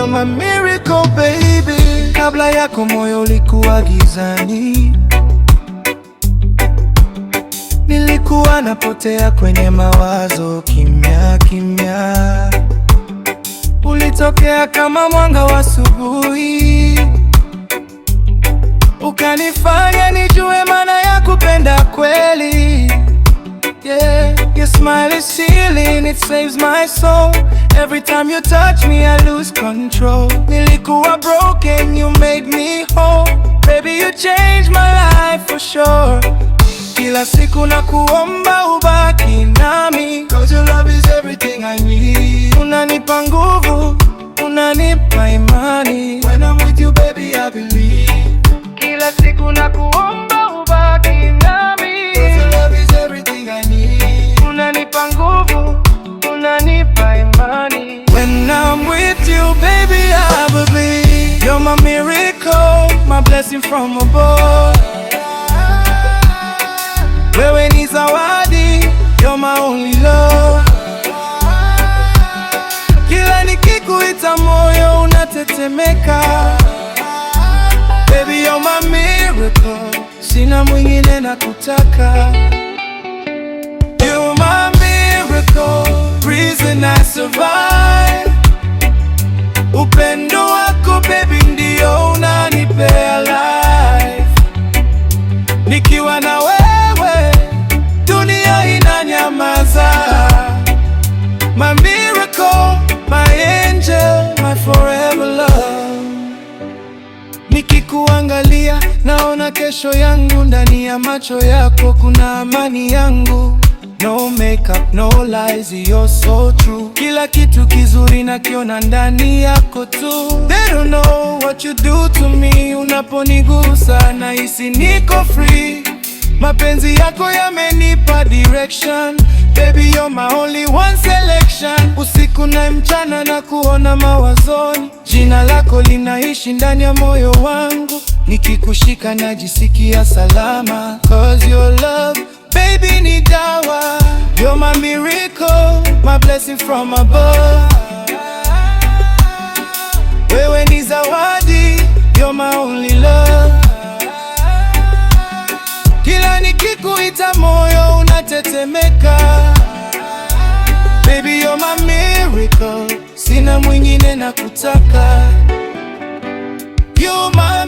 my miracle baby. Kabla yako moyo ulikuwa gizani, nilikuwa napotea kwenye mawazo kimya kimya. Ulitokea kama mwanga wa asubuhi, ukanifanya nijue maana ya kupenda kweli. Yeah, your smile is healing, it saves my soul. Every time you touch me, I lose control. Nilikuwa broken, you made me whole. Baby, you changed my life for sure. Kila siku na kuomba ubaki nami, 'cause your love is everything I need. Unanipa nguvu, unanipa imani. When I'm with you baby I believe. Kila siku na kuomba ubaki nami, 'cause your love is everything I need. Unanipa nguvu, unanipa imani. When I'm with you baby I believe. You're my miracle, my blessing from above. Wewe ni zawadi, you're my only love. Kila nikikuita moyo unatetemeka. Baby you're my miracle, sina mwingine nakutaka. You're my miracle, reason I survive. Upendo wako baby ndio unanipea life. Nikiwa na wewe dunia inanyamaza. My miracle, my angel, my forever love. Nikikuangalia naona kesho yangu, ndani ya macho yako kuna amani yangu. No makeup, no lies, you're so true. Kila kitu kizuri nakiona ndani yako tu. They don't know what you do to me. Unaponigusa nahisi niko free. Mapenzi yako yamenipa direction. Baby you're my only one selection. Usiku na mchana na kuona mawazoni. Jina lako linaishi ndani ya moyo wangu. Nikikushika najisikia salama. 'Cause your love baby ni dawa. You're my miracle, my blessing from above. Wewe ni zawadi, you're my only love. Kila nikikuita moyo unatetemeka. Baby you're my miracle, sina mwingine nakutaka. You're my